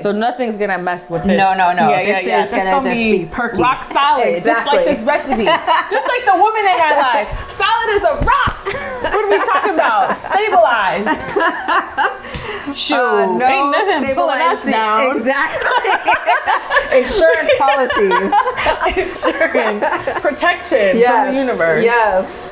So nothing's gonna mess with this. No. Yeah, this is gonna just be perky. Rock solid. Exactly. Just like this recipe. Just like the woman in our life. Solid as a rock. What are we talking about? Stabilize. Shoot. No ain't nothing pulling us down. Exactly. Insurance policies. Insurance. Protection from the universe. Yes.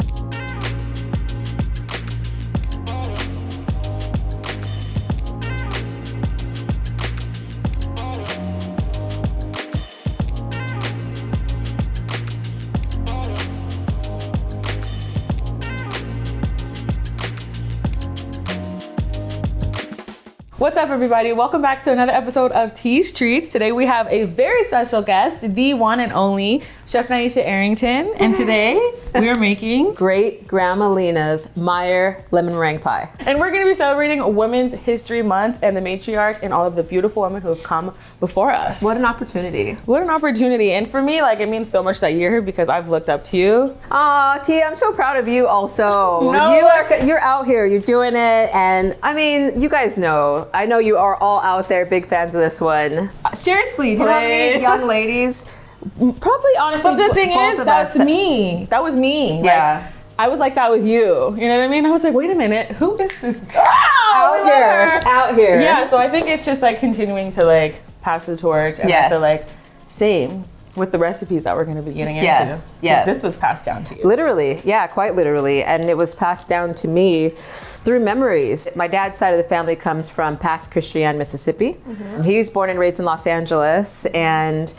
What's up, everybody? Welcome back to another episode of Tea's Treats. Today we have a very special guest, the one and only Chef Nyesha Arrington. And today we are making Great Grandma Lena's Meyer Lemon Meringue Pie. And we're going to be celebrating Women's History Month and the matriarch and all of the beautiful women who have come before us. What an opportunity. What an opportunity. And for me, like, it means so much that you're here because I've looked up to you. Aw, T, I'm so proud of you also. No. You're out here, you're doing it. And I mean, you guys know, I know you are all out there, big fans of this one. Seriously, do you know how many young ladies, probably honestly, But the thing both is, of that's us. me. That was me. Yeah. Like, I was like that with you. You know what I mean? I was like, wait a minute, who is this girl? Out here. Yeah, so I think it's just like continuing to like pass the torch. And I feel like same with the recipes that we're going to be getting into. Yes. This was passed down to you. Literally, yeah, quite literally. And it was passed down to me through memories. My dad's side of the family comes from Pass Christian, Mississippi. Mm-hmm. He was born and raised in Los Angeles. And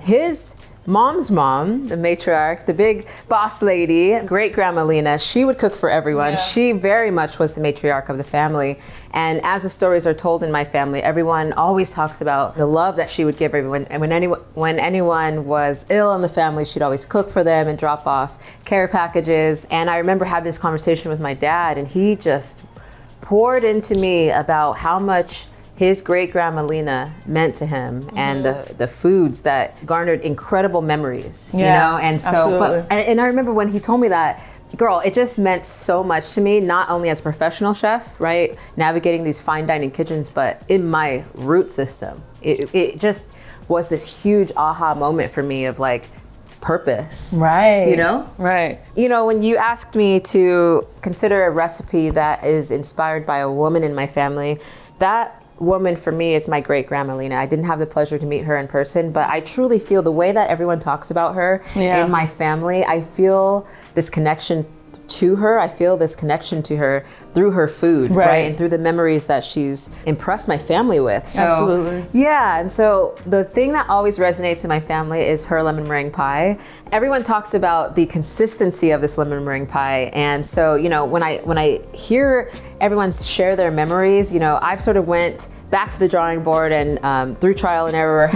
his mom's mom, the matriarch, the big boss lady, Great Grandma Lena, she would cook for everyone. Yeah. She very much was the matriarch of the family. And as the stories are told in my family, everyone always talks about the love that she would give everyone. And when anyone was ill in the family, she'd always cook for them and drop off care packages. And I remember having this conversation with my dad, and he just poured into me about how much his great grandma Lena meant to him, and the foods that garnered incredible memories, you know? And so, and I remember when he told me that, girl, it just meant so much to me, not only as a professional chef, right? Navigating these fine dining kitchens, but in my root system. It just was this huge aha moment for me of like, purpose. Right. You know? Right. You know, when you asked me to consider a recipe that is inspired by a woman in my family, that woman for me is my great grandma Lena. I didn't have the pleasure to meet her in person, but I truly feel the way that everyone talks about her in my family, I feel this connection to her. I feel this connection to her through her food, right? And through the memories that she's impressed my family with. So, absolutely. Yeah, and so the thing that always resonates in my family is her lemon meringue pie. Everyone talks about the consistency of this lemon meringue pie, and so, you know, when I hear everyone share their memories, you know, I've sort of went back to the drawing board and through trial and error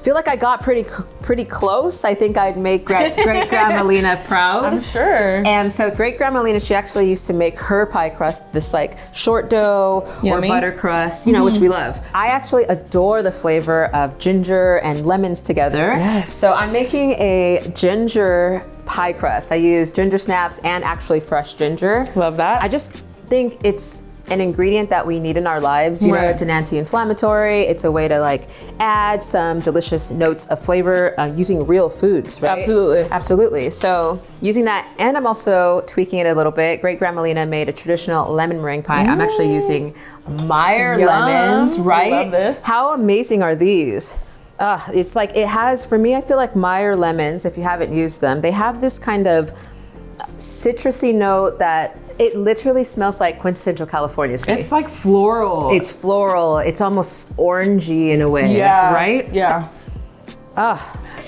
feel like I got pretty close. I think I'd make great grandma Lena proud. I'm sure. And so great grandma Lena, she actually used to make her pie crust, this like short dough or butter crust, you know, which we love. I actually adore the flavor of ginger and lemons together. Yes. So I'm making a ginger pie crust. I use ginger snaps and actually fresh ginger. Love that. I just think it's an ingredient that we need in our lives. You know, it's an anti-inflammatory. It's a way to like add some delicious notes of flavor using real foods, right? Absolutely. So using that, and I'm also tweaking it a little bit. Great Grandma Lena made a traditional lemon meringue pie. I'm actually using Meyer lemons, right? I love this. How amazing are these? It's like, it has, for me, I feel like Meyer lemons, if you haven't used them, they have this kind of citrusy note that it literally smells like quintessential California to me. It's like floral. It's floral. It's almost orangey in a way. Yeah. Right? Yeah.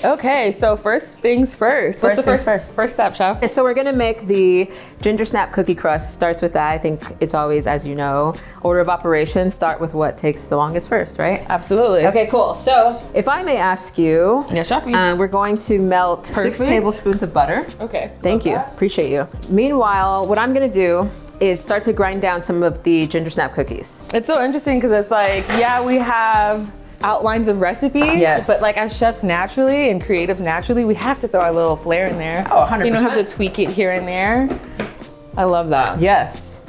Okay, so first things first. What's the first step, chef? So we're gonna make the Gingersnap cookie crust. Starts with that. I think it's always, as you know, order of operations, start with what takes the longest first, right? Absolutely. Okay, cool. So if I may ask you, yes, chef. We're going to melt 6 tablespoons of butter. Okay. Thank you. Appreciate you. Meanwhile, what I'm gonna do is start to grind down some of the Gingersnap cookies. It's so interesting because it's like, yeah, we have outlines of recipes, but like as chefs naturally and creatives naturally, we have to throw our little flair in there. Oh, 100%. You know, have to tweak it here and there. I love that. Yes.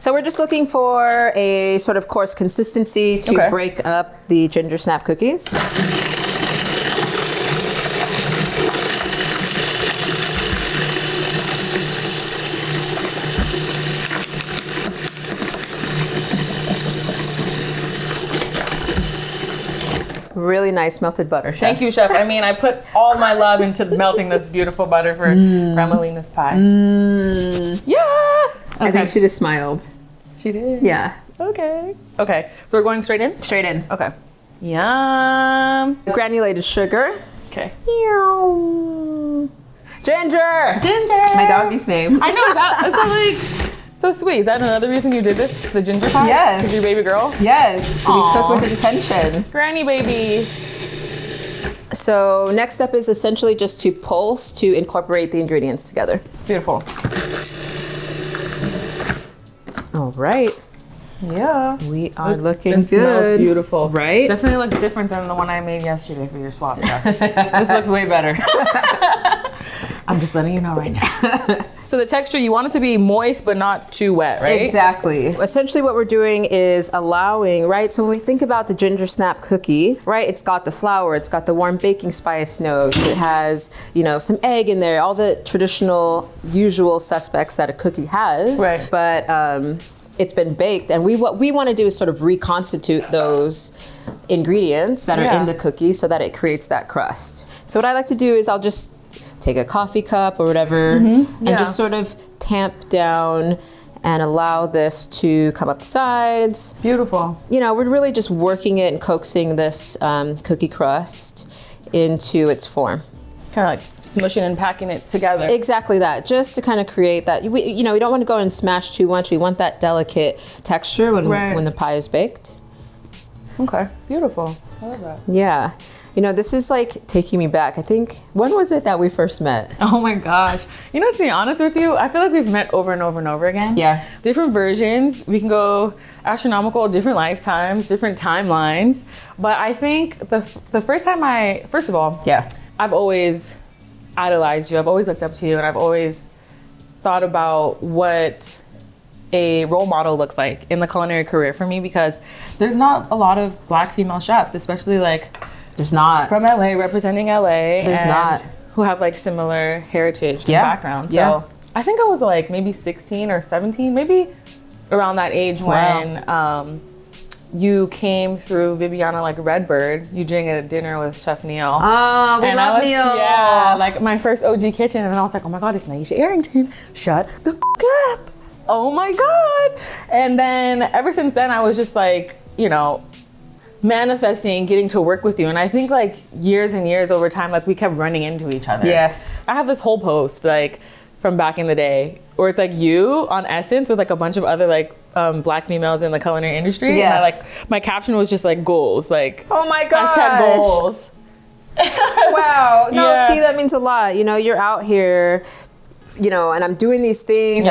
So we're just looking for a sort of coarse consistency to break up the ginger snap cookies. Really nice melted butter, Chef. Thank you, Chef. I mean, I put all my love into melting this beautiful butter for Grandma Lena's pie. Yeah! Okay. I think she just smiled. She did? Yeah. Okay. Okay, so we're going straight in? Straight in. Okay. Yum. Granulated sugar. Okay. Ginger! Ginger! My doggy's name. I know, is that like... So sweet. Is that another reason you did this? The ginger pie? Yes. Is your baby girl? Yes. Aww. We cook with intention. Granny baby. So next step is essentially just to pulse to incorporate the ingredients together. Beautiful. All right. Yeah. We are looking good. It smells beautiful. Right? Definitely looks different than the one I made yesterday for your swap. This looks way better. I'm just letting you know right now. So the texture, you want it to be moist but not too wet, right? Exactly. Essentially what we're doing is allowing, right? So when we think about the ginger snap cookie, right? It's got the flour, it's got the warm baking spice notes, it has, you know, some egg in there, all the traditional, usual suspects that a cookie has. Right. But it's been baked, and what we want to do is sort of reconstitute those ingredients that are in the cookie so that it creates that crust. So what I like to do is I'll just take a coffee cup or whatever and just sort of tamp down and allow this to come up the sides. Beautiful. You know, we're really just working it and coaxing this cookie crust into its form. Kind of like smushing and packing it together. Exactly that, just to kind of create that. We don't want to go and smash too much. We want that delicate texture when the pie is baked. Okay, beautiful. I love that. Yeah. You know, this is like taking me back. I think, when was it that we first met? Oh my gosh. You know, to be honest with you, I feel like we've met over and over and over again. Yeah. Different versions. We can go astronomical, different lifetimes, different timelines. But I think the first time first of all, I've always idolized you. I've always looked up to you, and I've always thought about what a role model looks like in the culinary career for me, because there's not a lot of Black female chefs, especially like There's not. from LA, representing LA. There's not. Who have like similar heritage and background. So Yeah. I think I was like maybe 16 or 17, maybe around that age when you came through Viviana like Redbird. You drank at a dinner with Chef Neil. Oh, we love Neil. Yeah, like my first OG kitchen, and I was like, oh my God, it's Nyesha Arrington. Shut the f up. Oh my God. And then ever since then, I was just like, you know, manifesting getting to work with you. And I think like years and years over time, like we kept running into each other. Yes. I have this whole post like from back in the day where it's like you on Essence with like a bunch of other like Black females in the culinary industry. Yes. And I, like my caption was just like goals, like Oh my gosh. hashtag goals. Wow. No, Yeah. T, that means a lot. You know, you're out here, you know, and I'm doing these things,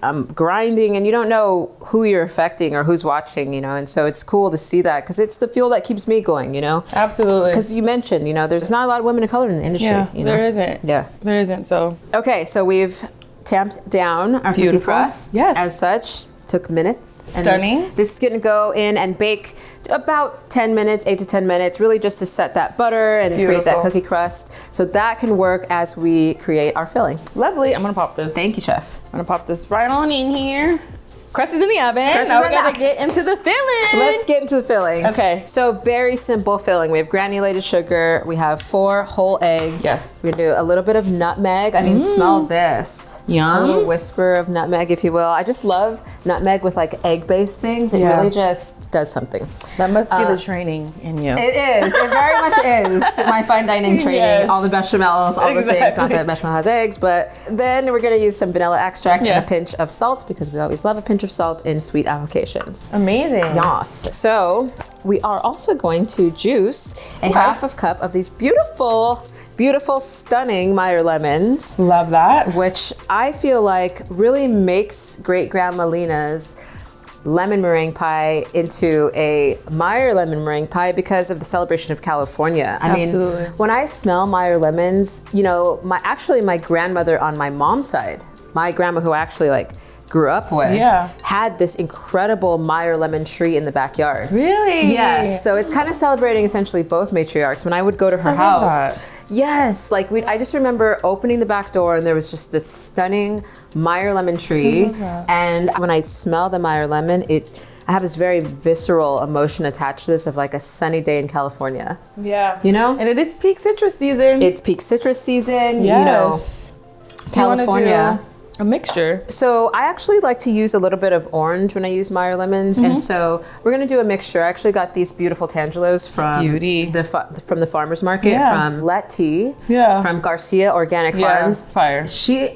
I'm grinding, and you don't know who you're affecting or who's watching, you know, and so it's cool to see that, because it's the fuel that keeps me going, you know. Absolutely. Because you mentioned, you know, there's not a lot of women of color in the industry. Yeah, you know? there isn't. Yeah. There isn't, so. Okay, so we've tamped down our cookie crust. Yes. As such. Took minutes. Stunning. And this is gonna go in and bake about 10 minutes, 8 to 10 minutes, really just to set that butter and create that cookie crust. So that can work as we create our filling. Lovely. I'm gonna pop this. Thank you, Chef. I'm gonna pop this right on in here. Crust is in the oven. Crust Now is we're in gonna the- get into the filling. Let's get into the filling. Okay. So very simple filling. We have granulated sugar. We have 4 whole eggs. Yes. We're gonna do a little bit of nutmeg. I mean, smell this. Yum. A little whisper of nutmeg, if you will. I just love nutmeg with like egg-based things. It really just does something. That must be the training in you. It is. It very much is. My fine dining training. Yes. All the bechamels, all the things. Not that bechamel has eggs, but then we're gonna use some vanilla extract and a pinch of salt, because we always love a pinch of salt in sweet applications. Amazing. Yes. So we are also going to juice a half of cup of these beautiful, beautiful, stunning Meyer lemons. Love that. Which I feel like really makes Great Grandma Lena's lemon meringue pie into a Meyer lemon meringue pie because of the celebration of California. I mean, when I smell Meyer lemons, you know, my grandmother on my mom's side, my grandma who actually like grew up with, Yeah. had this incredible Meyer lemon tree in the backyard. Really? Yes. So it's kind of celebrating essentially both matriarchs. When I would go to her love house, that. yes, like I just remember opening the back door and there was just this stunning Meyer lemon tree. And when I smell the Meyer lemon, I have this very visceral emotion attached to this of like a sunny day in California. Yeah. You know? And it is peak citrus season. It's peak citrus season, Yes. you know, So California. You wanna do a mixture. So I actually like to use a little bit of orange when I use Meyer lemons, and so we're gonna do a mixture. I actually got these beautiful tangelos from from the farmers market, from Letty, from Garcia Organic Farms. Fire.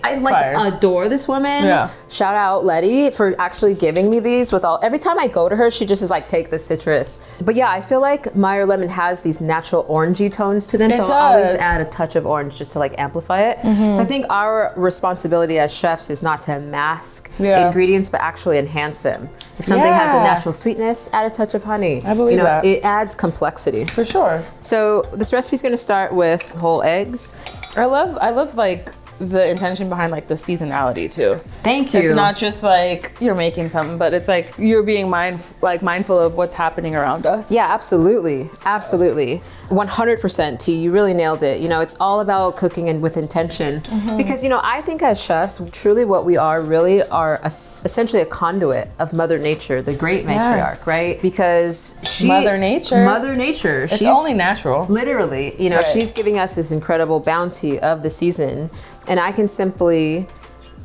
I adore this woman. Yeah. Shout out Letty for actually giving me these every time I go to her, she just is like, take the citrus. But yeah, I feel like Meyer lemon has these natural orangey tones to them, so I'll always add a touch of orange just to like amplify it. So I think our responsibility as chefs is not to mask ingredients, but actually enhance them. If something has a natural sweetness, add a touch of honey. I believe that. It adds complexity. For sure. So this recipe is going to start with whole eggs. I love like the intention behind like the seasonality too. Thank you. It's not just like you're making something, but it's like you're being mindful of what's happening around us. Yeah, absolutely. Absolutely. 100% T, you really nailed it. You know, it's all about cooking and with intention. Because, you know, I think as chefs, truly what we are really are essentially a conduit of Mother Nature, the great matriarch, right? Because Mother Nature. She's only natural. Literally, you know, she's giving us this incredible bounty of the season. And I can simply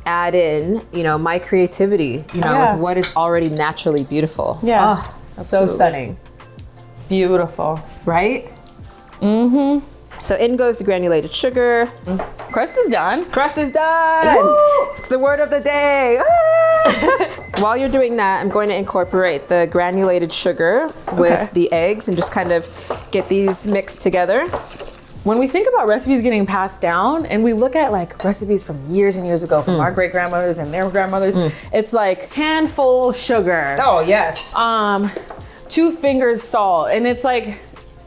add in, you know, my creativity, you know, with what is already naturally beautiful. Yeah. Oh, so stunning. Beautiful. Right? Mm-hmm. So in goes the granulated sugar. Crust is done. Crust is done. Woo! It's the word of the day. While you're doing that, I'm going to incorporate the granulated sugar with the eggs and just kind of get these mixed together. When we think about recipes getting passed down and we look at like recipes from years and years ago from our great grandmothers and their grandmothers, it's like handful sugar. Oh, yes. 2 fingers salt. And it's like,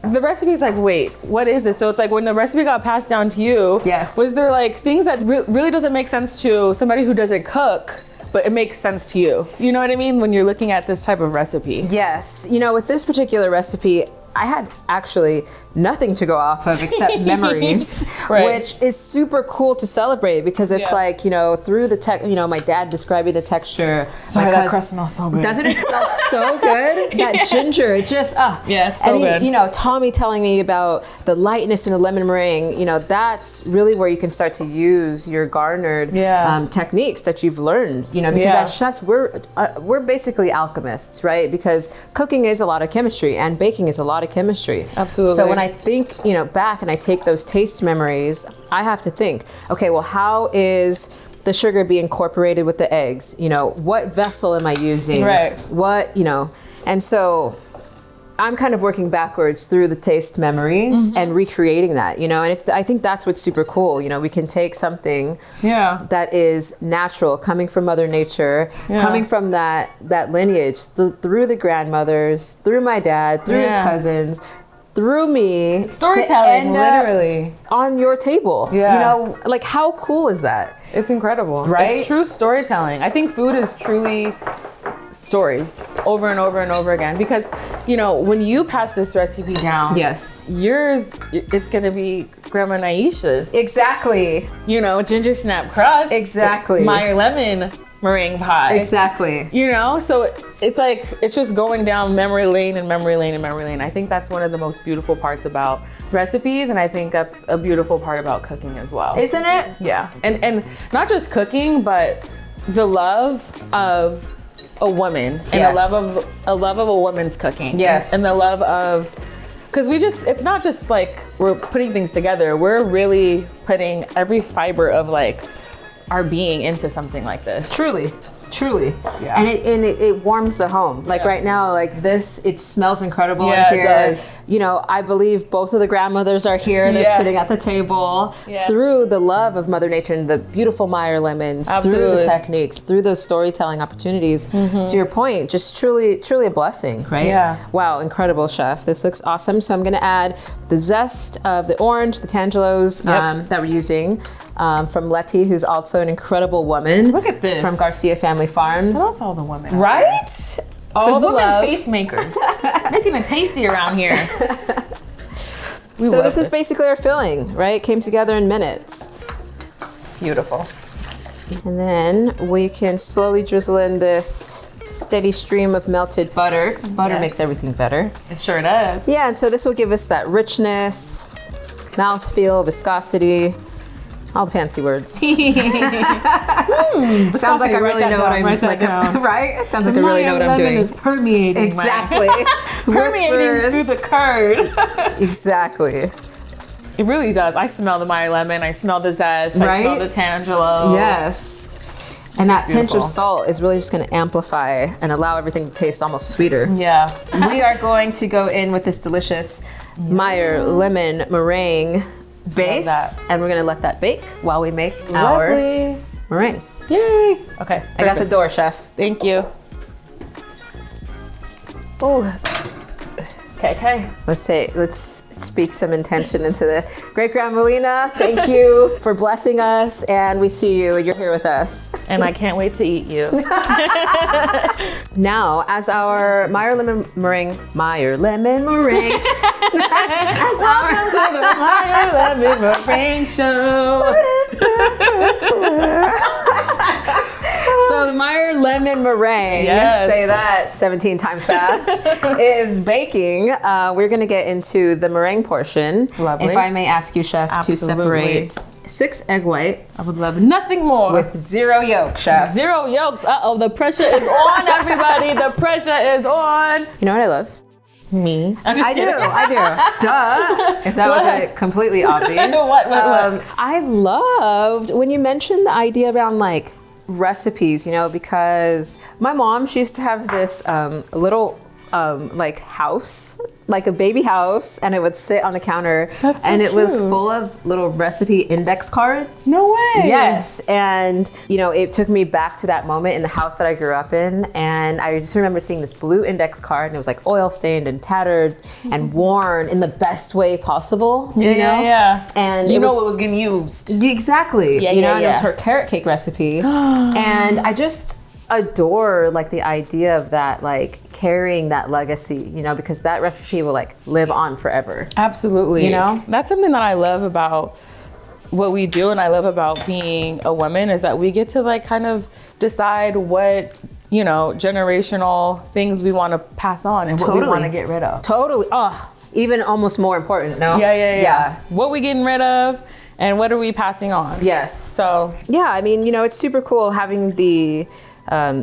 the recipe's like, wait, what is this? So it's like when the recipe got passed down to you, was there like things that really doesn't make sense to somebody who doesn't cook, but it makes sense to you? You know what I mean? When you're looking at this type of recipe. Yes. You know, with this particular recipe, I had actually nothing to go off of except memories, which is super cool to celebrate because it's like, you know, through the you know, my dad describing the texture. Sorry, that crust smells so good. Doesn't it smell so good? That ginger, it just, it's so good. You know, Tommy telling me about the lightness in the lemon meringue, you know, that's really where you can start to use your garnered techniques that you've learned, you know, because as chefs, we're basically alchemists, right? Because cooking is a lot of chemistry and baking is a lot of chemistry. Absolutely. So when I think, you know, back and I take those taste memories, I have to think, okay, well, how is the sugar being incorporated with the eggs? You know, what vessel am I using? Right. What, you know, and so I'm kind of working backwards through the taste memories and recreating that, you know, and I think that's what's super cool. You know, we can take something that is natural, coming from Mother Nature, coming from that lineage, through the grandmothers, through my dad, through his cousins, through me. Storytelling, literally. On your table. Yeah. You know, like how cool is that? It's incredible. Right? It's true storytelling. I think food is truly stories over and over and over again because, you know, when you pass this recipe down, yours, it's going to be Grandma Nyesha's. Exactly. You know, Gingersnap Crust. Exactly. Meyer Lemon Meringue Pie. Exactly. You know, so it's like, it's just going down memory lane and memory lane and memory lane. I think that's one of the most beautiful parts about recipes, and I think that's a beautiful part about cooking as well. Isn't it? Yeah. And not just cooking, but the love of a woman and a love of a woman's cooking. Yes. And the love of, because it's not just like we're putting things together, we're really putting every fiber of like our being into something like this. Truly. Yeah. And it warms the home. Like right now, like this, it smells incredible in here. It does. You know, I believe both of the grandmothers are here. They're sitting at the table through the love of Mother Nature and the beautiful Meyer lemons, through the techniques, through those storytelling opportunities. To your point, just truly a blessing, right? Yeah. Wow, incredible, chef. This looks awesome. So I'm gonna add the zest of the orange, the tangelos that we're using. from Letty, who's also an incredible woman. Look at this. From Garcia Family Farms. That's all the women. Right? All the the women love. tastemakers. Making it tasty around here. So this is basically our filling, right? It came together in minutes. Beautiful. And then we can slowly drizzle in this steady stream of melted butter, because butter makes everything better. It sure does. Yeah, and so this will give us that richness, mouthfeel, viscosity, all the fancy words. Sounds like I really know what I'm like. Right? It sounds like I really know what I'm doing. Is permeating. Exactly. Permeating through the curd. Exactly. It really does. I smell the Meyer lemon. I smell the zest. Right? I smell the tangelo. Yes. And that pinch of salt is really just going to amplify and allow everything to taste almost sweeter. Yeah. We are going to go in with this delicious Meyer Lemon Meringue base, and we're going to let that bake while we make our meringue. Yay. Okay. I got the door, chef. Thank you. Oh. Okay. Let's speak some intention into the Great Grandma Lena. Thank you for blessing us, and we see you. You're here with us. And I can't wait to eat you. Now, as our Meyer Lemon Meringue, as Welcome to the Meyer Lemon Meringue show. So the Meyer Lemon Meringue, say that 17 times fast, is baking. We're going to get into the meringue portion. Lovely. If I may ask you, chef, to separate 6 egg whites. I would love nothing more. With 0 yolk, chef. 0 yolks. Uh-oh, the pressure is on, everybody. The pressure is on. You know what I love? Me. I do. Duh. If that wasn't completely obvious. What? I loved when you mentioned the idea around like recipes, you know, because my mom, she used to have this little like house, like a baby house, and it would sit on the counter. That's so and it was cute. full of little recipe index cards. No way. Yes, and you know, it took me back to that moment in the house that I grew up in, and I just remember seeing this blue index card, and it was like oil stained and tattered and worn in the best way possible. You know? Yeah. And you know what was getting used. Exactly. Yeah, you know, yeah, and it was yeah. her carrot cake recipe, and I just adore like the idea of that, like carrying that legacy, you know, because that recipe will like live on forever. Absolutely. You know? That's something that I love about what we do, and I love about being a woman, is that we get to like kind of decide what, you know, generational things we want to pass on and what we want to get rid of. Totally. Oh, even almost more important, no? Yeah. What we getting rid of and what are we passing on? Yes. So yeah, I mean, you know, it's super cool having the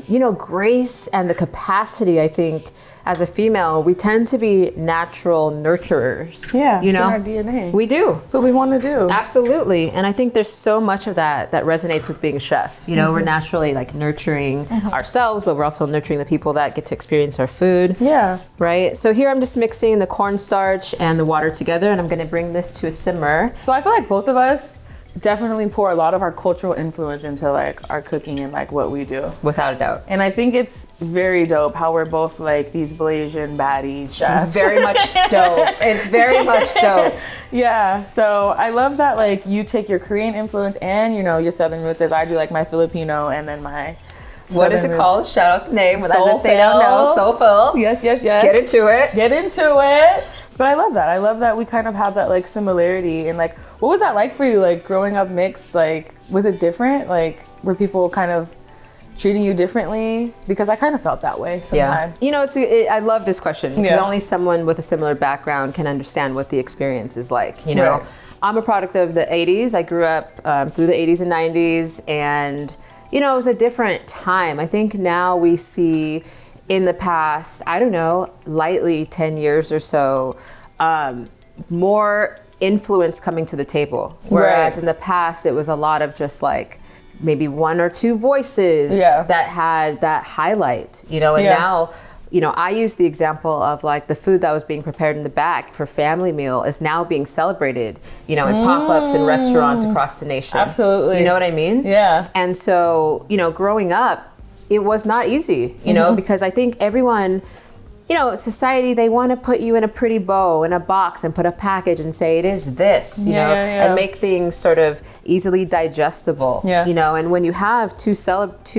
you know, grace and the capacity. I think as a female, we tend to be natural nurturers. Yeah, you know, it's in our DNA. We do. That's what we want to do. Absolutely. And I think there's so much of that that resonates with being a chef. You know, we're naturally like nurturing ourselves, but we're also nurturing the people that get to experience our food. Yeah. Right. So here I'm just mixing the cornstarch and the water together, and I'm going to bring this to a simmer. So I feel like both of us definitely pour a lot of our cultural influence into like our cooking and like what we do. Without a doubt. And I think it's very dope how we're both like these Blasian baddies chefs. Very much dope. It's very much dope. Yeah. So I love that like you take your Korean influence and, you know, your Southern roots, as I do like my Filipino and then my What is it called? Shout out the name. Soulful. As if they don't know. Soulful. Yes. Get into it. Get into it. But I love that. I love that we kind of have that like similarity. And like, what was that like for you? Like growing up mixed, like, was it different? Like, were people kind of treating you differently? Because I kind of felt that way sometimes. Yeah. You know, I love this question because only someone with a similar background can understand what the experience is like. You know, I'm a product of the 80s. I grew up through the 80s and 90s, and you know, it was a different time. I think now we see in the past, I don't know, lightly 10 years or so, more influence coming to the table. Whereas in the past, it was a lot of just like maybe 1 or 2 voices that had that highlight, you know, and now, you know, I use the example of like the food that was being prepared in the back for family meal is now being celebrated, you know, in pop-ups in restaurants across the nation. Absolutely. You know what I mean? Yeah. And so, you know, growing up, it was not easy, you know, because I think everyone you know, society, they want to put you in a pretty bow, in a box, and put a package and say it is this, you know, and make things sort of easily digestible, you know. And when you have two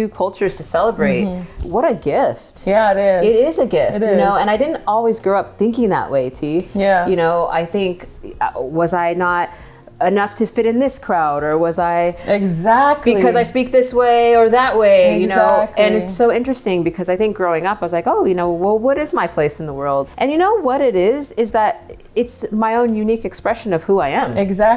cultures to celebrate, what a gift. Yeah, it is. It is a gift, you know. And I didn't always grow up thinking that way, T. Yeah. You know, I think, was I not enough to fit in this crowd, or was I because I speak this way or that way, you know? And it's so interesting because I think growing up I was like, oh, you know, well, what is my place in the world? And you know what it is that it's my own unique expression of who I am.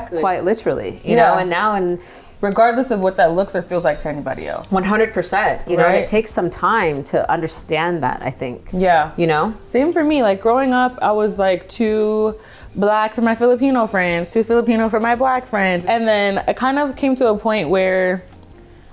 Quite literally, you know. And now, and regardless of what that looks or feels like to anybody else. 100%, you know, and it takes some time to understand that, I think. Yeah. You know? Same for me. Like growing up, I was like too Black for my Filipino friends, too Filipino for my Black friends. And then I kind of came to a point where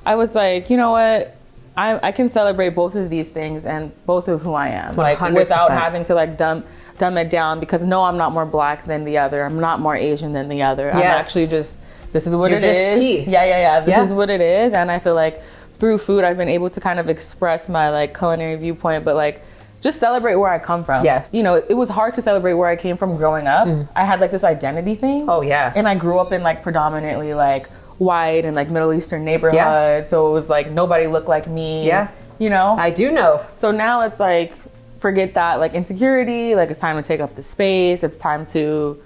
I was like, you know what? I can celebrate both of these things and both of who I am. 100%. Like without having to like dumb it down, because no, I'm not more Black than the other. I'm not more Asian than the other. I'm actually just, this is what it is. Tea. Yeah. This is what it is. And I feel like through food, I've been able to kind of express my like culinary viewpoint, but like just celebrate where I come from. Yes. You know, it was hard to celebrate where I came from growing up. I had like this identity thing. Oh yeah. And I grew up in like predominantly like white and like Middle Eastern neighborhood. So it was like nobody looked like me. Yeah. You know? I do know. So now it's like, forget that like insecurity. Like it's time to take up the space. It's time to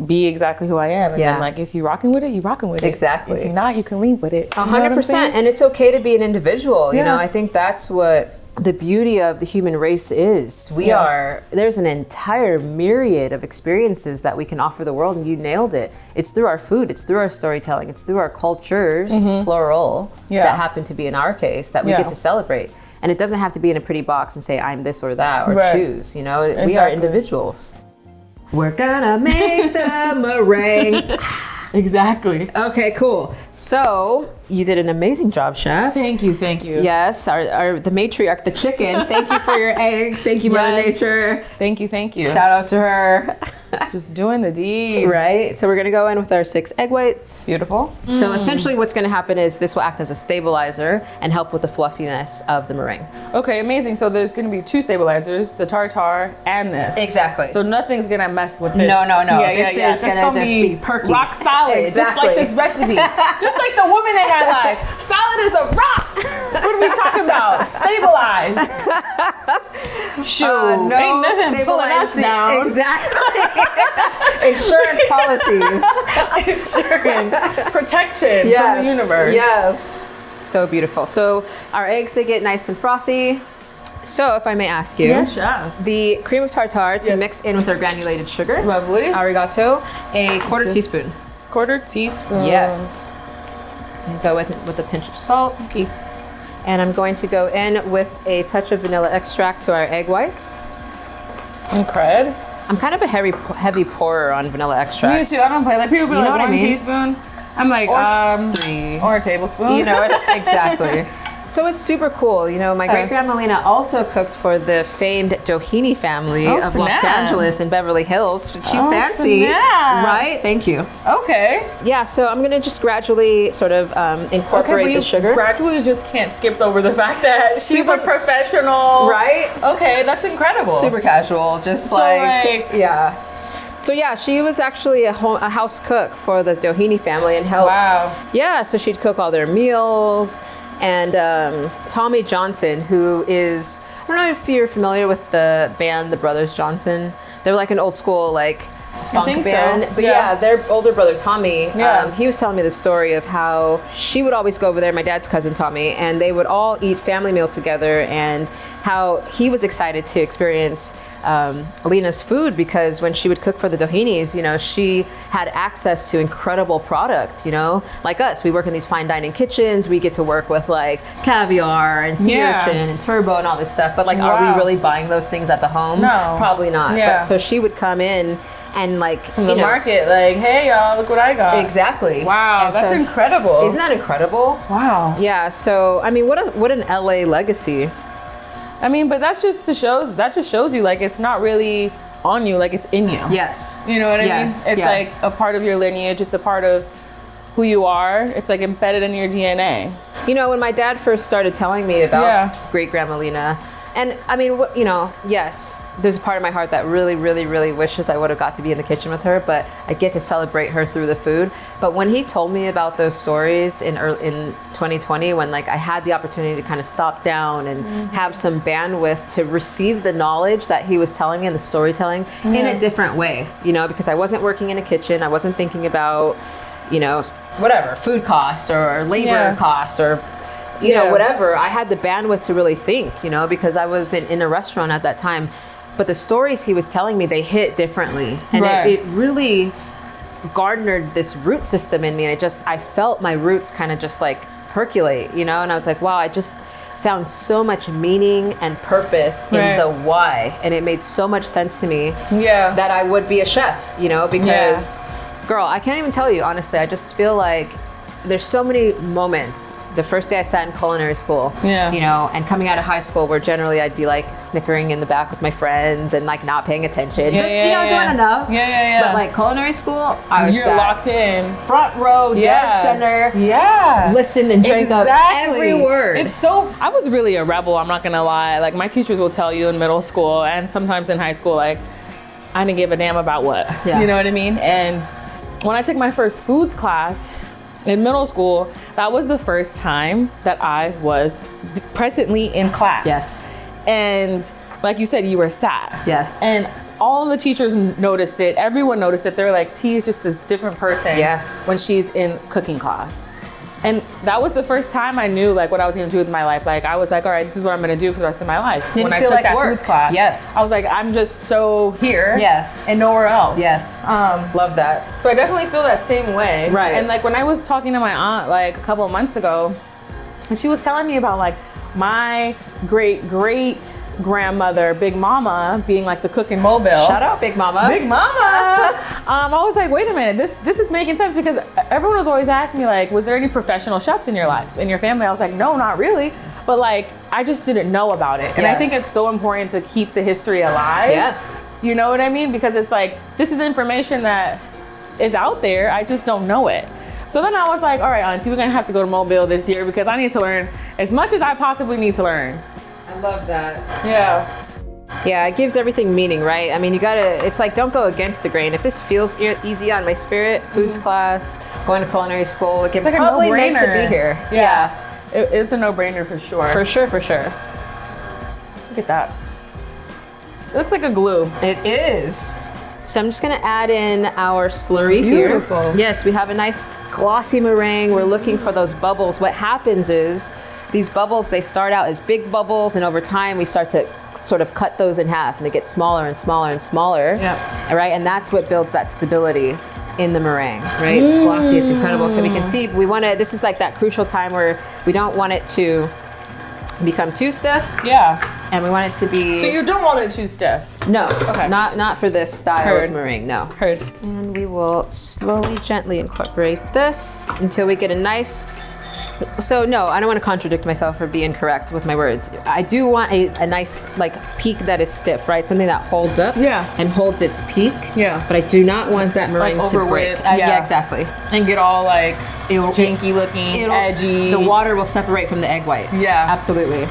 be exactly who I am. And then like if you're rocking with it, you're rocking with it. Exactly. If you're not, you can leave with it. 100%. And it's okay to be an individual. You know, I think that's what the beauty of the human race is. There's an entire myriad of experiences that we can offer the world, and you nailed it. It's through our food, it's through our storytelling, it's through our cultures, plural, that happen to be in our case, that we get to celebrate. And it doesn't have to be in a pretty box and say I'm this or that or choose, you know. We are individuals. We're gonna make the meringue. Exactly. Okay, cool. So you did an amazing job, chef. Thank you. Yes, the matriarch, the chicken. Thank you for your eggs. Thank you, Mother Nature. Thank you. Shout out to her. Just doing the deed. Right. So we're gonna go in with our 6 egg whites. Beautiful. So essentially what's gonna happen is this will act as a stabilizer and help with the fluffiness of the meringue. Okay, amazing. So there's gonna be 2 stabilizers, the tartare and this. Exactly. So nothing's gonna mess with this. No. Yeah, this is gonna just be perky. Rock solid. Exactly. Just like this recipe. Just like the woman in our life. Solid as a rock. What are we talking about? Stabilized. Shoot. Ain't nothing pulling us down. Exactly. Insurance policies. Insurance. Protection from the universe. Yes. So beautiful. So our eggs, they get nice and frothy. So if I may ask you, yes, chef. The cream of tartare to mix in with our granulated sugar. Lovely. Arigato. A quarter teaspoon. Quarter teaspoon. Yes. And go with a pinch of salt. Okay. And I'm going to go in with a touch of vanilla extract to our egg whites. And crud. I'm kind of a heavy pourer on vanilla extract. Me too. I don't play. Like people be like 1 teaspoon. I'm like or 3 or a tablespoon. You know it exactly. So it's super cool. You know, my great grandma Lena also cooked for the famed Doheny family of Los Angeles and Beverly Hills. She fancy, right? Thank you. Okay. Yeah, so I'm gonna just gradually sort of incorporate the sugar. Gradually, just can't skip over the fact that she's a professional, right? Okay, that's incredible. Super casual, just so yeah. So yeah, she was actually a house cook for the Doheny family and helped. Wow. Yeah, so she'd cook all their meals. And Tommy Johnson, who is, I don't know if you're familiar with the band, the Brothers Johnson. They're like an old school, like, funk band. So. But yeah, their older brother, Tommy, he was telling me the story of how she would always go over there, my dad's cousin, Tommy, and they would all eat family meals together, and how he was excited to experience Lena's food, because when she would cook for the Dohenys, you know, she had access to incredible product, you know, like us. We work in these fine dining kitchens. We get to work with like caviar and sea urchin and turbo and all this stuff. But like, are we really buying those things at the home? No. Probably not. Yeah. But so she would come in and like from the market, like, hey y'all, look what I got. Exactly. Wow, and that's incredible. Isn't that incredible? Wow. Yeah. So I mean, what an LA legacy. I mean, but that just shows you like it's not really on you, like it's in you. Yes. You know what I mean? It's like a part of your lineage. It's a part of who you are. It's like embedded in your DNA. You know, when my dad first started telling me about Great Grandma Lena, And I mean, you know, yes, there's a part of my heart that really, really, really wishes I would have got to be in the kitchen with her, but I get to celebrate her through the food. But when he told me about those stories in 2020, when like I had the opportunity to kind of stop down and have some bandwidth to receive the knowledge that he was telling me and the storytelling in a different way, you know, because I wasn't working in a kitchen, I wasn't thinking about, you know, whatever, food costs or labor costs or you know, whatever. I had the bandwidth to really think, you know, because I was in a restaurant at that time. But the stories he was telling me, they hit differently. And it really garnered this root system in me. And I felt my roots kind of just like percolate, you know, and I was like, wow, I just found so much meaning and purpose in the why. And it made so much sense to me that I would be a chef, you know, because girl, I can't even tell you, honestly, I just feel like there's so many moments. The first day I sat in culinary school, you know, and coming out of high school where generally I'd be like snickering in the back with my friends and like not paying attention, you know, doing enough. But like culinary school, I was locked in. Front row, dead center. Listened and drank up every word. I was really a rebel, I'm not gonna lie. Like my teachers will tell you in middle school and sometimes in high school, like I didn't give a damn about what, you know what I mean? And when I took my first foods class in middle school, that was the first time that I was presently in class. And like you said, you were sat. And all the teachers noticed it. Everyone noticed it. They were like, T is just this different person when she's in cooking class. And that was the first time I knew like what I was gonna do with my life. Like I was like, all right, this is what I'm gonna do for the rest of my life. Didn't when I feel took like that work. foods class, I was like, I'm just so here and nowhere else. Love that. So I definitely feel that same way. Right. And like when I was talking to my aunt like a couple of months ago, and she was telling me about like my great grandmother, Big Mama, being like the cook in Mobile. Shout out Big Mama. Big Mama. I was like, wait a minute, this is making sense because everyone was always asking me like, was there any professional chefs in your life, in your family? I was like, no, not really. But like, I just didn't know about it. And I think it's so important to keep the history alive. You know what I mean? Because it's like, this is information that is out there. I just don't know it. So then I was like, all right, Auntie, we're gonna have to go to Mobile this year because I need to learn as much as I possibly need to learn. I love that. Yeah, it gives everything meaning, right? I mean, you gotta, it's like, don't go against the grain. If this feels easy on my spirit, foods class, going to culinary school, it's like probably meant to be here. It's a no-brainer for sure. For sure. Look at that. It looks like a glue. It is. So I'm just gonna add in our slurry here. Yes, we have a nice glossy meringue. We're looking for those bubbles. What happens is these bubbles, they start out as big bubbles and over time we start to sort of cut those in half and they get smaller and smaller and smaller. Right, and that's what builds that stability in the meringue, right? It's glossy, it's incredible. So we can see, this is like that crucial time where we don't want it to become too stiff. And we want it to be... So you don't want it too stiff? No, not for this style of meringue, no. And we will slowly, gently incorporate this until we get a nice... So no, I don't want to contradict myself or be incorrect with my words. I do want a nice like peak that is stiff, right? Something that holds up and holds its peak. But I do not want that meringue like to break. Exactly. And get all like janky looking, edgy. The water will separate from the egg white. Absolutely.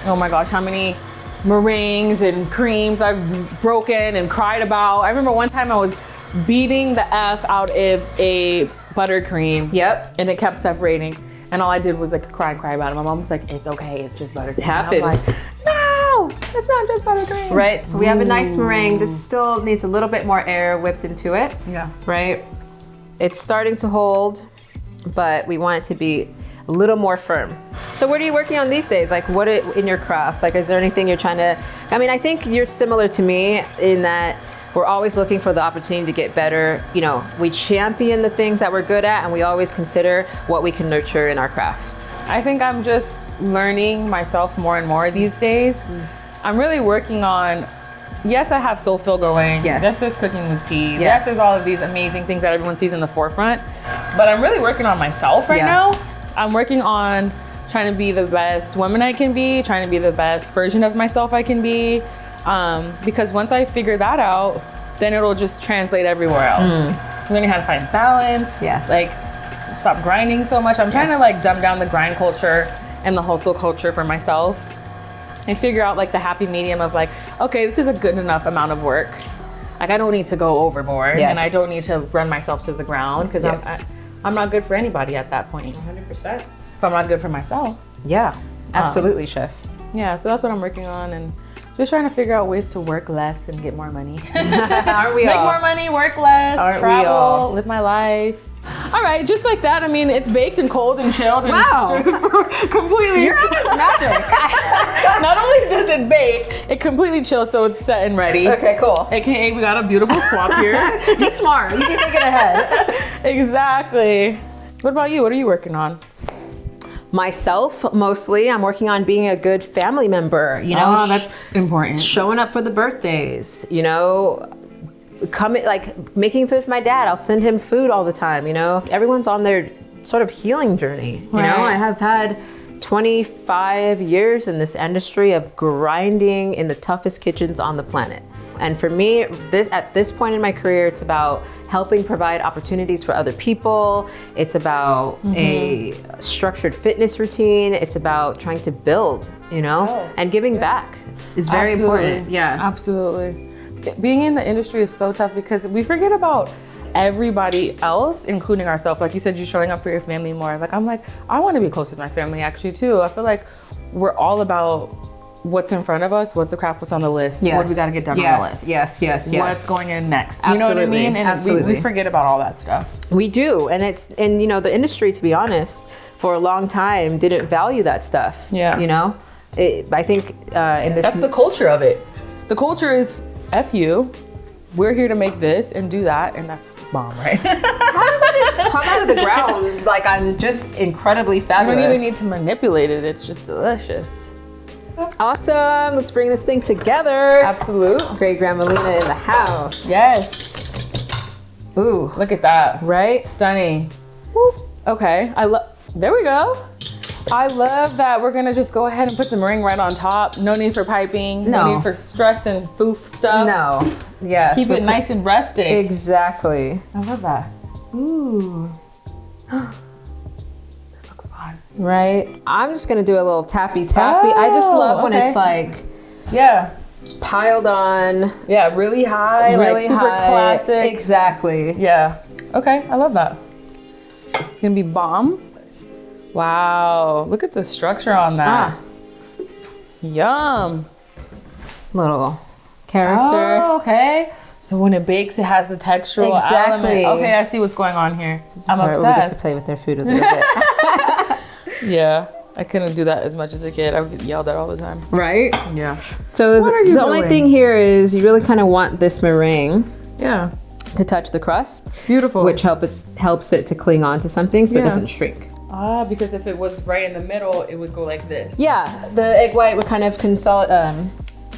Oh my gosh, how many meringues and creams I've broken and cried about. I remember one time I was beating the F out of a buttercream. And it kept separating. And all I did was like cry about it. My mom was like, it's okay, it's just buttercream. It happens. I was like, no, it's not just buttercream. Right, so we have a nice meringue. This still needs a little bit more air whipped into it. Right? It's starting to hold, but we want it to be a little more firm. So what are you working on these days? Like what in your craft? Like is there anything you're trying to, I mean, I think you're similar to me in that we're always looking for the opportunity to get better. You know, we champion the things that we're good at and we always consider what we can nurture in our craft. I think I'm just learning myself more and more these days. I'm really working on, yes, I have Soulful going. Yes, there's cooking with tea. Yes, there's all of these amazing things that everyone sees in the forefront. But I'm really working on myself right now. I'm working on trying to be the best woman I can be, trying to be the best version of myself I can be. Because once I figure that out, then it'll just translate everywhere else. Learning how to find balance, like stop grinding so much. I'm trying to like dumb down the grind culture and the hustle culture for myself. and figure out like the happy medium of like, okay, this is a good enough amount of work. Like I don't need to go overboard, and I don't need to run myself to the ground because I'm not good for anybody at that point. 100%. If I'm not good for myself. Yeah, absolutely, chef. Yeah, so that's what I'm working on, and just trying to figure out ways to work less and get more money. Aren't we Make all? more money, work less, Aren't we travel, all? live my life. All right, just like that. I mean, it's baked and cold and chilled. And completely. Your oven's magic. Not only does it bake, it completely chills, so it's set and ready. Okay, cool. AKA, we got a beautiful swap here. You're smart. You can think ahead. Exactly. What about you? What are you working on? Myself, mostly. I'm working on being a good family member. You know, oh, that's important. Showing up for the birthdays. You know, coming like making food for my dad. I'll send him food all the time. You know, everyone's on their sort of healing journey. You know, I have had 25 years in this industry of grinding in the toughest kitchens on the planet. And for me, at this point in my career, it's about helping provide opportunities for other people. It's about a structured fitness routine. It's about trying to build, you know, and giving back is very important. Yeah, absolutely. Being in the industry is so tough because we forget about everybody else, including ourselves. Like you said, you're showing up for your family more. Like I'm like, I want to be close with my family actually too. I feel like we're all about what's in front of us, what's the craft, what's on the list, what do we got to get done on the list. Yes. What's going in next? You know what I mean? And we forget about all that stuff. We do, and you know, the industry, to be honest, for a long time didn't value that stuff. Yeah. You know, I think in this, that's the culture of it. The culture is F you. We're here to make this and do that, and that's bomb, right? How does it just come out of the ground like I'm just incredibly fabulous? You don't even need to manipulate it. It's just delicious. Awesome. Let's bring this thing together. Absolute. Great Grandma Lena in the house. Yes. Ooh. Look at that. Right? Stunning. Woo. Okay. There we go. I love that we're gonna just go ahead and put the meringue right on top. No need for piping. No need for stress and foof stuff. No. Yes. Keep it nice and rustic. Exactly. I love that. Ooh. This looks fun. Right? I'm just gonna do a little tappy. I just love when it's like piled on. Yeah, really high, really like super high. classic. Exactly. Yeah. Okay, I love that. It's gonna be bomb. Wow, look at the structure on that. Yum. Little character. Oh, okay. So when it bakes, it has the textural element. Okay, I see what's going on here. I'm obsessed. We get to play with their food a little bit. Yeah, I couldn't do that as much as a kid. I would get yelled at all the time. Right? Yeah. So the only thing here is you really kind of want this meringue to touch the crust. Beautiful. Which helps it to cling on to something so it doesn't shrink. Ah, because if it was right in the middle, it would go like this. Yeah, the egg white would kind of consolidate,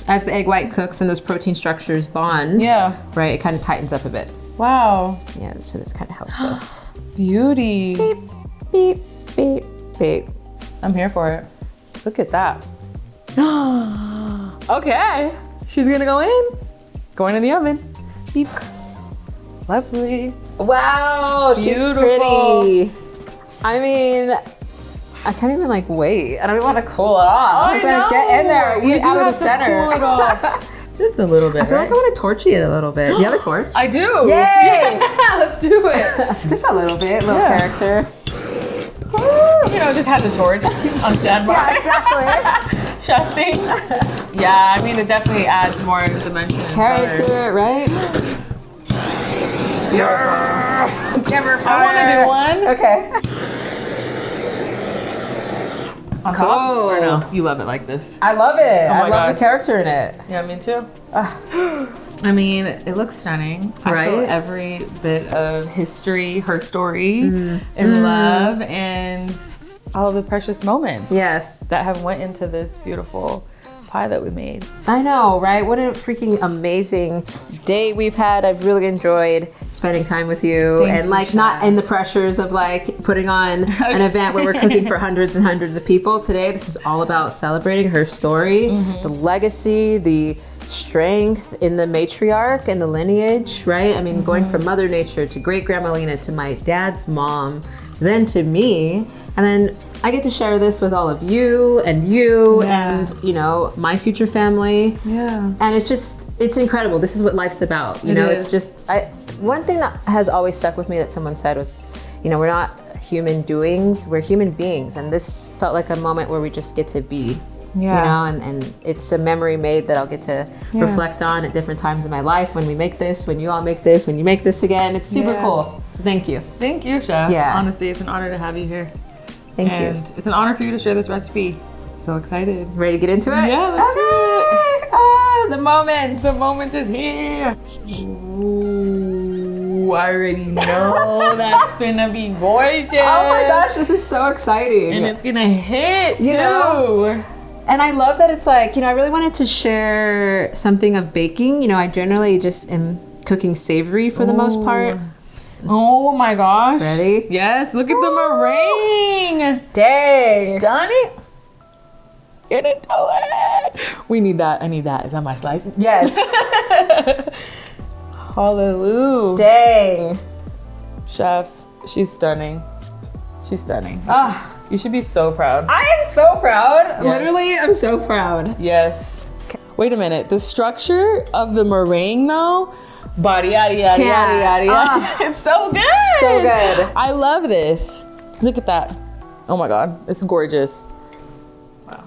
as the egg white cooks and those protein structures bond. Yeah. Right, it kind of tightens up a bit. Wow. Yeah, so this kind of helps us. Beauty. Beep, beep, beep, beep. I'm here for it. Look at that. Okay, she's gonna go in. Going in the oven. Beep. Lovely. Wow, she's pretty. I mean, I can't even like wait. I don't even want to cool it off. I know. Get in there. We out of the center. Cool it off. Just a little bit. I feel like I want to torch it a little bit. Do you have a torch? I do. Yay! Yeah, let's do it. Just a little bit, little character. You know, just have the torch on standby. Yeah, exactly. Chefing. Yeah, I mean, it definitely adds more dimension. Character, right? Never I want to do one. Okay. On top? Or no? You love it like this. I love it. I love the character in it. Yeah, me too. I mean, it looks stunning. I feel every bit of history, her story, and love, and all of the precious moments. Yes. That have went into this beautiful pie that we made. I know, right? What a freaking amazing day we've had. I've really enjoyed spending time with you. Thank you, not in the pressures of like putting on an event where we're cooking for hundreds and hundreds of people. Today, this is all about celebrating her story, the legacy, the strength in the matriarch and the lineage, right? I mean, going from Mother Nature to Great Grandma Lena to my dad's mom, then to me, and then I get to share this with all of you and you know, my future family. Yeah. And it's incredible. This is what life's about. You know, it's just, one thing that has always stuck with me that someone said was, you know, we're not human doings, we're human beings. And this felt like a moment where we just get to be. Yeah. You know, and it's a memory made that I'll get to reflect on at different times in my life, when we make this, when you all make this, when you make this again. It's super cool. So thank you. Thank you, Chef. Yeah. Honestly, it's an honor to have you here. Thank you. And it's an honor for you to share this recipe. So excited. Ready to get into it? Yeah, let's do it. Ah, the moment. The moment is here. Ooh, I already know that's gonna be gorgeous. Oh my gosh, this is so exciting. And it's gonna hit, you too. know? And I love that it's like, you know, I really wanted to share something of baking. You know, I generally just am cooking savory for the most part. Oh my gosh. Ready? Yes, look at the meringue. Dang. Stunning. Get into it. We need that. I need that. Is that my slice? Yes. Hallelujah. Dang. Chef, she's stunning. She's stunning. Ah. You should be so proud. I am so proud. Yes. Literally, I'm so proud. Yes. Wait a minute. The structure of the meringue, though, body yada yada yada yada yada. It's so good. So good. I love this. Look at that. Oh my God, it's gorgeous. Wow.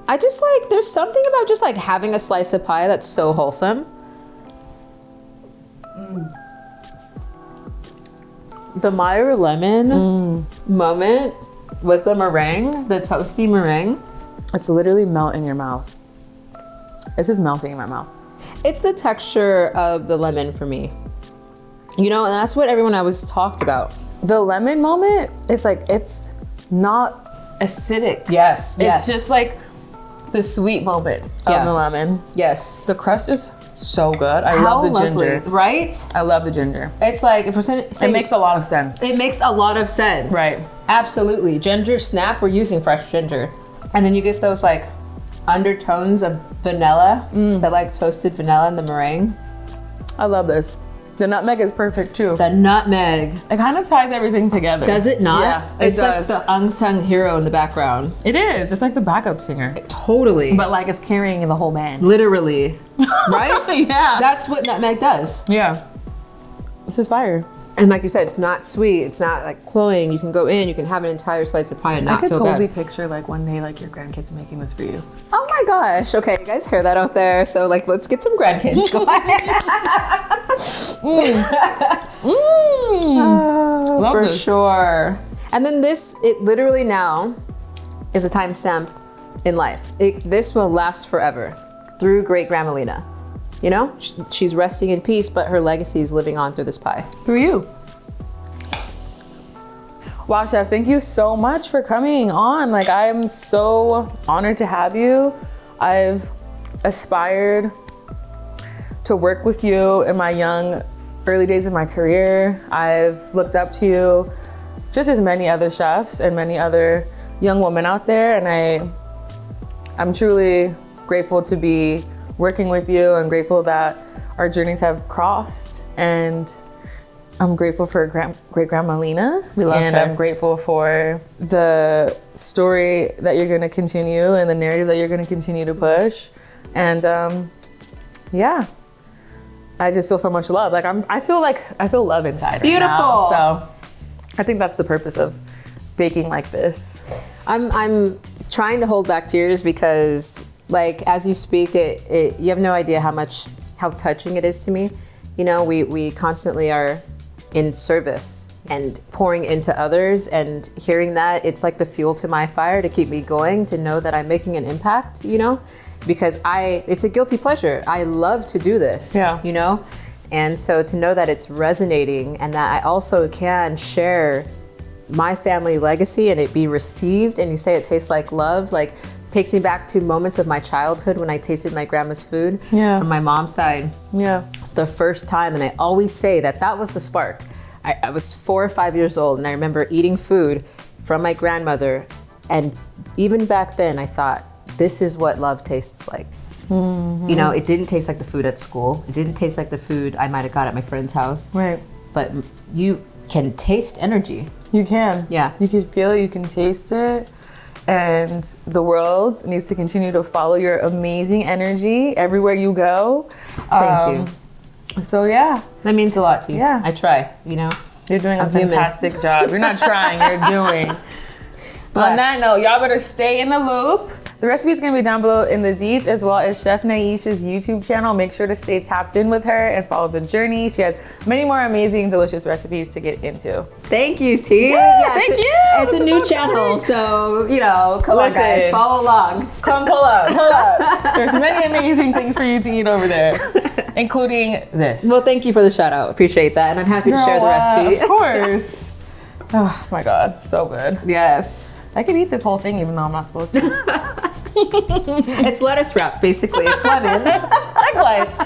I just like, there's something about just like having a slice of pie that's so wholesome. The Meyer Lemon moment with the meringue, the toasty meringue. It's literally melt in your mouth. This is melting in my mouth. It's the texture of the lemon for me. You know, and that's what everyone always talked about. The lemon moment, it's like, it's not acidic. Yes, It's just like the sweet moment of the lemon. Yes. The crust is so good. I How love the lovely, ginger. right? I love the ginger. It's like, if we're saying, It makes a lot of sense. It makes a lot of sense. Right. Absolutely. Gingersnap, we're using fresh ginger. And then you get those like undertones of vanilla, that like toasted vanilla in the meringue. I love this. The nutmeg is perfect too. The nutmeg. It kind of ties everything together. Does it not? Yeah, It's like does. the unsung hero in the background. It is. It's like the backup singer. Totally. But like it's carrying the whole band. Literally. Right? Yeah. That's what nutmeg does. Yeah. This is fire. And like you said, it's not sweet. It's not like cloying. You can go in, you can have an entire slice of pie and not I could feel totally bad. picture like one day like your grandkids making this for you. Oh my gosh. Okay, you guys hear that out there? So like, let's get some grandkids going. Love For this. sure. And then this, it literally now is a timestamp in life. This will last forever through Great Grandma Lena. You know, she's resting in peace, but her legacy is living on through this pie. Through you. Wow, Chef, thank you so much for coming on. Like, I am so honored to have you. I've aspired to work with you in my young, early days of my career. I've looked up to you, just as many other chefs and many other young women out there. And I'm truly grateful to be working with you. I'm grateful that our journeys have crossed, and I'm grateful for Great Grandma Lena. We love and her. I'm grateful for the story that you're gonna continue and the narrative that you're gonna continue to push. And yeah, I just feel so much love. Like I feel love inside. Beautiful. Right now. So I think that's the purpose of baking like this. I'm trying to hold back tears because, like, as you speak, you have no idea how touching it is to me. You know, we constantly are in service and pouring into others, and hearing that, it's like the fuel to my fire to keep me going, to know that I'm making an impact, you know, because it's a guilty pleasure. I love to do this, you know, and so to know that it's resonating and that I also can share my family legacy and it be received, and you say it tastes like love, like takes me back to moments of my childhood when I tasted my grandma's food from my mom's side. Yeah. The first time, and I always say that was the spark. I was 4 or 5 years old, and I remember eating food from my grandmother, and even back then I thought, this is what love tastes like. You know, it didn't taste like the food at school. It didn't taste like the food I might have got at my friend's house. Right. But can taste energy. You can. Yeah. You can feel it, you can taste it. And the world needs to continue to follow your amazing energy everywhere you go. Thank you. So yeah. That means a lot to you. Yeah. I try, you know. You're doing a I'm human. fantastic job. You're not trying, you're doing. On that note, y'all better stay in the loop. The recipe is going to be down below in the deets, as well as Chef Nyesha's YouTube channel. Make sure to stay tapped in with her and follow the journey. She has many more amazing, delicious recipes to get into. Thank you, T. Yeah, thank you. It's a new channel, so, you know, come on, guys, follow along. Come pull up. There's many amazing things for you to eat over there, including this. Well, thank you for the shout out. Appreciate that, and I'm happy to share the recipe. Of course. Oh my God, so good. Yes. I could eat this whole thing even though I'm not supposed to. It's lettuce wrap, basically. It's lemon. Egg whites.